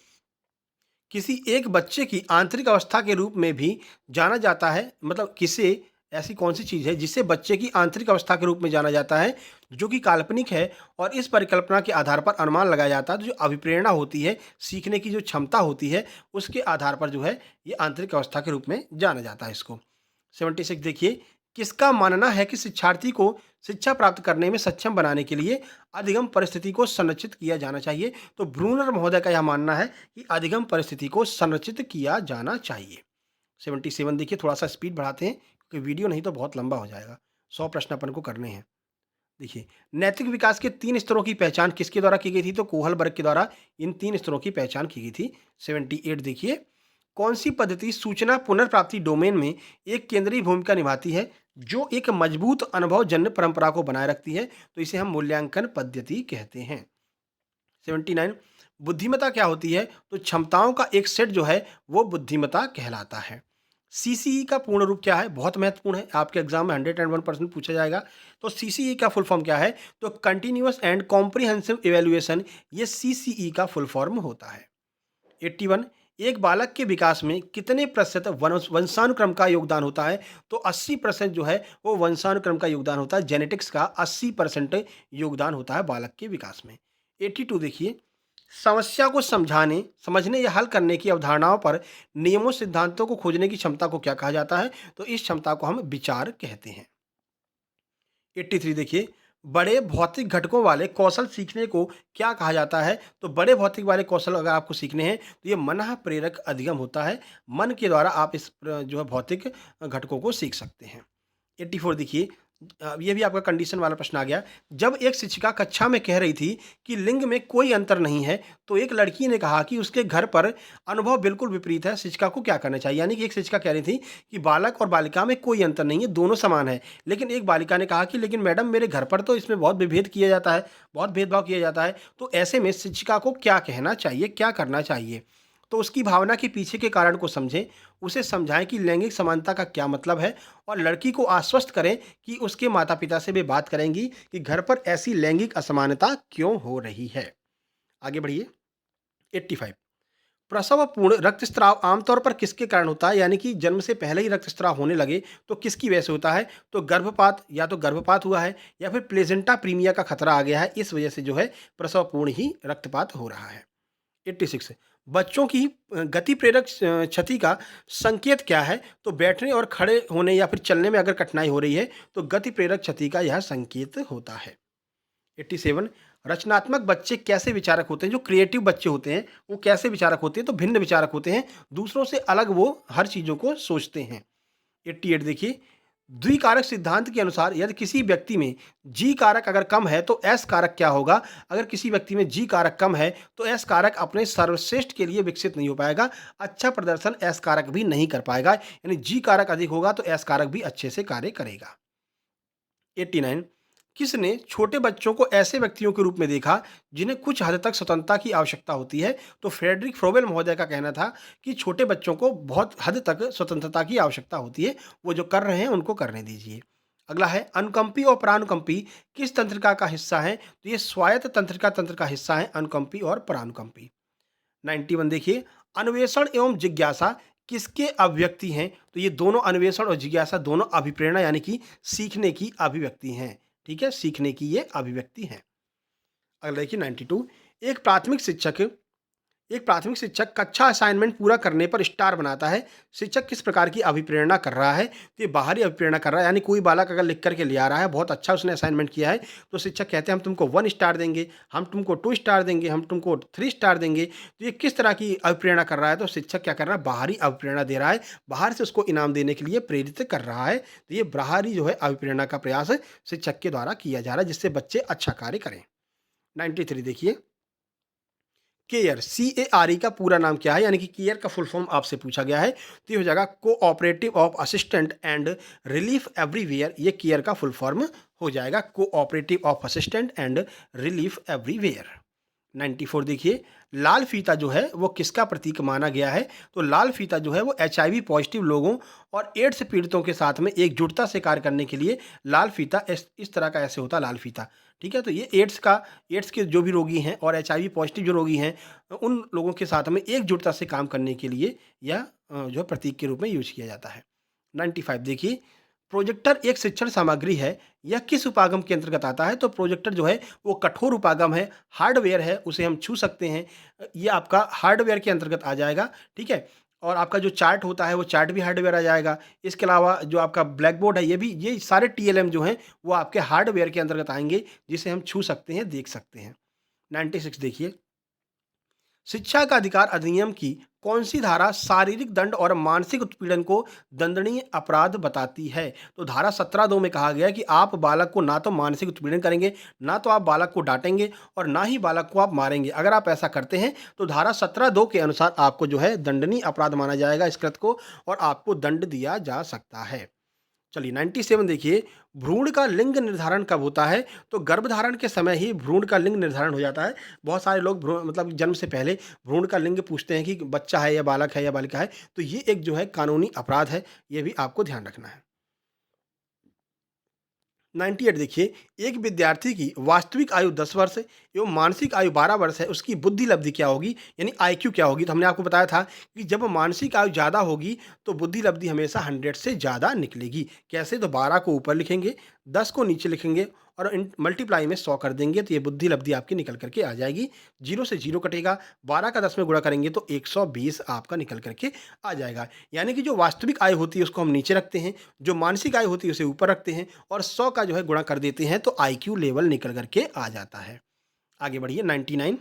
किसी एक बच्चे की आंतरिक अवस्था के रूप में भी जाना जाता है, मतलब किसे, ऐसी कौन सी चीज़ है जिसे बच्चे की आंतरिक अवस्था के रूप में जाना जाता है, जो कि काल्पनिक है, और इस परिकल्पना के आधार पर अनुमान लगाया जाता है। तो जो अभिप्रेरणा होती है, सीखने की जो क्षमता होती है, उसके आधार पर जो है ये आंतरिक अवस्था के रूप में जाना जाता है इसको। 76 देखिए, किसका मानना है कि शिक्षार्थी को शिक्षा प्राप्त करने में सक्षम बनाने के लिए अधिगम परिस्थिति को संरचित किया जाना चाहिए? तो ब्रूनर महोदय का यह मानना है कि अधिगम परिस्थिति को संरचित किया जाना चाहिए। 77 देखिए, थोड़ा सा स्पीड बढ़ाते हैं क्योंकि वीडियो नहीं तो बहुत लंबा हो जाएगा। 100 प्रश्न अपन को करने हैं। देखिए, नैतिक विकास के 3 स्तरों की पहचान किसके द्वारा की गई थी? तो कोहलबर्ग के द्वारा इन 3 स्तरों की पहचान की गई थी। 78 देखिए, कौन सी पद्धति सूचना पुनर्प्राप्ति डोमेन में एक केंद्रीय भूमिका निभाती है, जो एक मजबूत अनुभवजन्य परंपरा को बनाए रखती है? तो इसे हम मूल्यांकन पद्धति कहते हैं। 79, बुद्धिमत्ता क्या होती है? तो क्षमताओं का एक सेट जो है वो बुद्धिमत्ता कहलाता है। सीसीई का पूर्ण रूप क्या है? बहुत महत्वपूर्ण है, आपके एग्जाम में 101% पूछा जाएगा। तो सीसीई का फुल फॉर्म क्या है? तो कंटिन्यूअस एंड कॉम्प्रिहेंसिव इवैल्यूएशन, ये सीसीई का फुल फॉर्म होता है। 81, एक बालक के विकास में कितने प्रतिशत वंशानुक्रम का योगदान होता है? तो 80% जो है वो वंशानुक्रम का योगदान होता है। जेनेटिक्स का 80% योगदान होता है बालक के विकास में। 82 देखिए, समस्या को समझने या हल करने की अवधारणाओं पर नियमों सिद्धांतों को खोजने की क्षमता को क्या कहा जाता है? तो इस क्षमता को हम विचार कहते हैं। 83 देखिए, बड़े भौतिक घटकों वाले कौशल सीखने को क्या कहा जाता है? तो बड़े भौतिक वाले कौशल अगर आपको सीखने हैं तो ये मन प्रेरक अधिगम होता है। मन के द्वारा आप इस जो है भौतिक घटकों को सीख सकते हैं। 84 देखिए, ये भी आपका कंडीशन वाला प्रश्न आ गया। जब एक शिक्षिका कक्षा में कह रही थी कि लिंग में कोई अंतर नहीं है, तो एक लड़की ने कहा कि उसके घर पर अनुभव बिल्कुल विपरीत है, शिक्षिका को क्या करना चाहिए? यानी कि एक शिक्षिका कह रही थी कि बालक और बालिका में कोई अंतर नहीं है, दोनों समान है। लेकिन एक बालिका ने कहा कि लेकिन मैडम, मेरे घर पर तो इसमें बहुत विभेद किया जाता है, बहुत भेदभाव किया जाता है। तो ऐसे में शिक्षिका को क्या कहना चाहिए, क्या करना चाहिए? तो उसकी भावना के पीछे के कारण को समझें, उसे समझाएं कि लैंगिक समानता का क्या मतलब है, और लड़की को आश्वस्त करें कि उसके माता पिता से वे बात करेंगी कि घर पर ऐसी लैंगिक असमानता क्यों हो रही है। आगे बढ़िए। 85, प्रसव पूर्ण रक्तस्राव आमतौर पर किसके कारण होता है? यानी कि जन्म से पहले ही रक्तस्राव होने लगे तो किसकी वजह से होता है? तो गर्भपात, या तो गर्भपात हुआ है या फिर प्लेज़ेंटा प्रीमिया का खतरा आ गया है, इस वजह से जो है प्रसव पूर्ण ही रक्तपात हो रहा है। 86, बच्चों की गति प्रेरक क्षति का संकेत क्या है? तो बैठने और खड़े होने या फिर चलने में अगर कठिनाई हो रही है तो गति प्रेरक क्षति का यह संकेत होता है। 87, रचनात्मक बच्चे कैसे विचारक होते हैं? जो क्रिएटिव बच्चे होते हैं वो कैसे विचारक होते हैं? तो भिन्न विचारक होते हैं, दूसरों से अलग वो हर चीज़ों को सोचते हैं। 88 देखिए, द्विकारक सिद्धांत के अनुसार यदि किसी व्यक्ति में जी कारक अगर कम है तो एस कारक क्या होगा? अगर किसी व्यक्ति में जी कारक कम है तो एस कारक अपने सर्वश्रेष्ठ के लिए विकसित नहीं हो पाएगा, अच्छा प्रदर्शन एस कारक भी नहीं कर पाएगा, यानी जी कारक अधिक होगा तो एस कारक भी अच्छे से कार्य करेगा। 89, किसने छोटे बच्चों को ऐसे व्यक्तियों के रूप में देखा जिन्हें कुछ हद तक स्वतंत्रता की आवश्यकता होती है? तो फ्रेडरिक फ्रोबेल महोदय का कहना था कि छोटे बच्चों को बहुत हद तक स्वतंत्रता की आवश्यकता होती है, वो जो कर रहे हैं उनको करने दीजिए। अगला है, अनुकंपी और परानुकंपी किस तंत्रिका का हिस्सा है? तो ये स्वायत्त तंत्रिका तंत्र का हिस्सा है अनुकंपी और परानुकंपी। 91 देखिए, अन्वेषण एवं जिज्ञासा किसके अभिव्यक्ति हैं? तो ये दोनों अन्वेषण और जिज्ञासा दोनों अभिप्रेरणा यानी कि सीखने की अभिव्यक्ति हैं। ठीक है, सीखने की ये अभिव्यक्ति हैं। अगला देखिए 92, एक प्राथमिक शिक्षक एक प्राथमिक शिक्षक कक्षा असाइनमेंट पूरा करने पर स्टार बनाता है। शिक्षक किस प्रकार की अभिप्रेरणा कर रहा है? तो ये बाहरी अभिप्रेरणा कर रहा है, यानी कोई बालक अगर लिख करके ले आ रहा है, बहुत अच्छा उसने असाइनमेंट किया है, तो शिक्षक कहते हैं हम तुमको 1 स्टार देंगे, हम तुमको 2 स्टार देंगे, हम तुमको 3 स्टार देंगे। तो ये किस तरह की अभिप्रेरणा कर रहा है? तो शिक्षक क्या कर रहा है? बाहरी अभिप्रेरणा दे रहा है, बाहर से उसको इनाम देने के लिए प्रेरित कर रहा है। तो ये बाहरी जो है अभिप्रेरणा का प्रयास शिक्षक के द्वारा किया जा रहा है, जिससे बच्चे अच्छा कार्य करें। 93 देखिए, केयर CARE का पूरा नाम क्या है? यानी कि केयर का फुल फॉर्म आपसे पूछा गया है, तो ये हो जाएगा cooperative of assistant and relief everywhere. ये केयर का फुल फॉर्म हो जाएगा, cooperative of assistant and relief everywhere. 94 देखिए, लाल फीता जो है वो किसका प्रतीक माना गया है? तो लाल फीता जो है वो HIV पॉजिटिव लोगों और एड्स पीड़ितों के साथ में एकजुटता से कार्य करने के लिए लाल फीता इस तरह का ऐसे होता है, लाल फीता। ठीक है, तो ये एड्स के जो भी रोगी हैं और HIV पॉजिटिव जो रोगी हैं, उन लोगों के साथ में एकजुटता से काम करने के लिए यह जो है प्रतीक के रूप में यूज किया जाता है। 95 देखिए, प्रोजेक्टर एक शिक्षण सामग्री है, यह किस उपागम के अंतर्गत आता है? तो प्रोजेक्टर जो है वो कठोर उपागम है, हार्डवेयर है, उसे हम छू सकते हैं, ये आपका हार्डवेयर के अंतर्गत आ जाएगा। ठीक है, और आपका जो चार्ट होता है वो चार्ट भी हार्डवेयर आ जाएगा। इसके अलावा जो आपका ब्लैक बोर्ड है, ये सारे TLM जो हैं वो आपके हार्डवेयर के अंतर्गत आएंगे, जिसे हम छू सकते हैं, देख सकते हैं। 96 देखिए, शिक्षा का अधिकार अधिनियम की कौन सी धारा शारीरिक दंड और मानसिक उत्पीड़न को दंडनीय अपराध बताती है? तो धारा 17(2) में कहा गया है कि आप बालक को ना तो मानसिक उत्पीड़न करेंगे, ना तो आप बालक को डांटेंगे और ना ही बालक को आप मारेंगे। अगर आप ऐसा करते हैं तो धारा 17(2) के अनुसार आपको जो है दंडनीय अपराध माना जाएगा इस कृत्य को, और आपको दंड दिया जा सकता है। चलिए 97 देखिए, भ्रूण का लिंग निर्धारण कब होता है? तो गर्भधारण के समय ही भ्रूण का लिंग निर्धारण हो जाता है। बहुत सारे लोग मतलब जन्म से पहले भ्रूण का लिंग पूछते हैं कि बच्चा है या बालक है या बालिका है, तो ये एक जो है कानूनी अपराध है, ये भी आपको ध्यान रखना है। 98 देखिए, एक विद्यार्थी की वास्तविक आयु 10 वर्ष एवं मानसिक आयु 12 वर्ष है, उसकी बुद्धि लब्धि क्या होगी? यानी IQ क्या होगी? तो हमने आपको बताया था कि जब मानसिक आयु ज़्यादा होगी तो बुद्धि लब्धि हमेशा 100 से ज़्यादा निकलेगी। कैसे? तो 12 को ऊपर लिखेंगे, 10 को नीचे लिखेंगे और मल्टीप्लाई में 100 कर देंगे, तो ये बुद्धि लब्धि आपकी निकल करके आ जाएगी। 0 से 0 कटेगा, 12 का 10 में गुणा करेंगे तो 120 आपका निकल करके आ जाएगा। यानी कि जो वास्तविक आयु होती है उसको हम नीचे रखते हैं, जो मानसिक आयु होती है उसे ऊपर रखते हैं और 100 का जो है गुणा कर देते हैं, तो IQ लेवल निकल करके आ जाता है। आगे बढ़िए 99,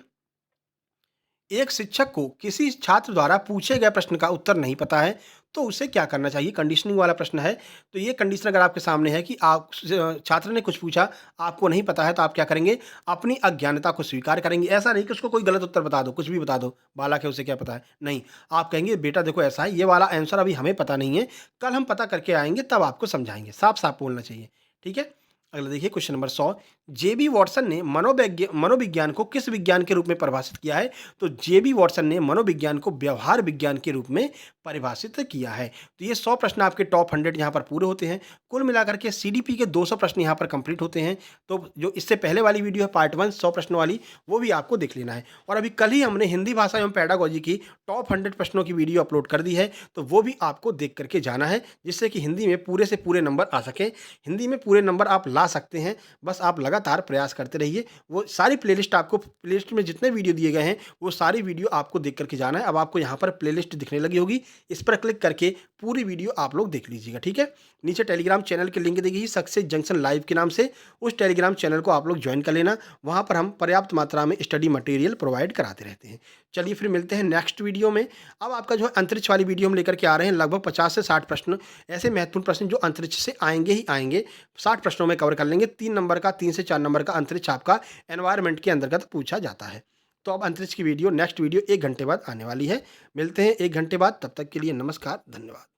एक शिक्षक को किसी छात्र द्वारा पूछे गए प्रश्न का उत्तर नहीं पता है तो उसे क्या करना चाहिए? कंडीशनिंग वाला प्रश्न है, तो ये कंडीशन अगर आपके सामने है कि आप छात्र ने कुछ पूछा, आपको नहीं पता है, तो आप क्या करेंगे? अपनी अज्ञानता को स्वीकार करेंगे। ऐसा नहीं कि उसको कोई गलत उत्तर बता दो, कुछ भी बता दो, बालक है उसे क्या पता है, नहीं। आप कहेंगे बेटा देखो ऐसा है, ये वाला आंसर अभी हमें पता नहीं है, कल हम पता करके आएंगे तब आपको समझाएंगे। साफ साफ बोलना चाहिए। ठीक है, अगला देखिए क्वेश्चन नंबर 100। जेबी वॉटसन ने मनोविज्ञान को किस विज्ञान के रूप में परिभाषित किया है? तो जेबी वॉटसन ने मनोविज्ञान को व्यवहार विज्ञान के रूप में परिभाषित किया है। तो ये 100 प्रश्न आपके टॉप 100 यहाँ पर पूरे होते हैं। कुल मिलाकर के सीडीपी के 200 प्रश्न यहाँ पर कंप्लीट होते हैं। तो जो इससे पहले वाली वीडियो है पार्ट 1 100 प्रश्नों वाली, वो भी आपको देख लेना है। और अभी कल ही हमने हिंदी भाषा एवं पेडागोजी की टॉप 100 प्रश्नों की वीडियो अपलोड कर दी है, तो वो भी आपको देख करके जाना है, जिससे कि हिंदी में पूरे से पूरे नंबर आ सकें। हिंदी में पूरे नंबर आप ला सकते हैं, बस आप लगातार प्रयास करते रहिए। वो सारी प्लेलिस्ट आपको, प्लेलिस्ट में जितने वीडियो दिए गए हैं वो सारी वीडियो आपको देख करके जाना है। अब आपको यहाँ पर प्लेलिस्ट दिखने लगी होगी, इस पर क्लिक करके पूरी वीडियो आप लोग देख लीजिएगा, ठीक है। नीचे टेलीग्राम चैनल की लिंक देगी सक्सेस जंक्शन लाइव के नाम से, उस टेलीग्राम चैनल को आप लोग ज्वाइन कर लेना। वहाँ पर हम पर्याप्त मात्रा में स्टडी मटेरियल प्रोवाइड कराते रहते हैं। चलिए फिर मिलते हैं नेक्स्ट वीडियो में। अब आपका जो है अंतरिक्ष वाली वीडियो हम लेकर के आ रहे हैं, लगभग 50 से 60 प्रश्न, ऐसे महत्वपूर्ण प्रश्न जो अंतरिक्ष से आएंगे ही आएंगे। 60 प्रश्नों में कवर कर लेंगे। 3 नंबर का, 3 से 4 नंबर का अंतरिक्ष आपका एनवायरनमेंट के अंतर्गत पूछा जाता है। तो अब अंतरिक्ष की वीडियो, नेक्स्ट वीडियो 1 घंटे बाद आने वाली है। मिलते हैं 1 घंटे बाद, तब तक के लिए नमस्कार, धन्यवाद।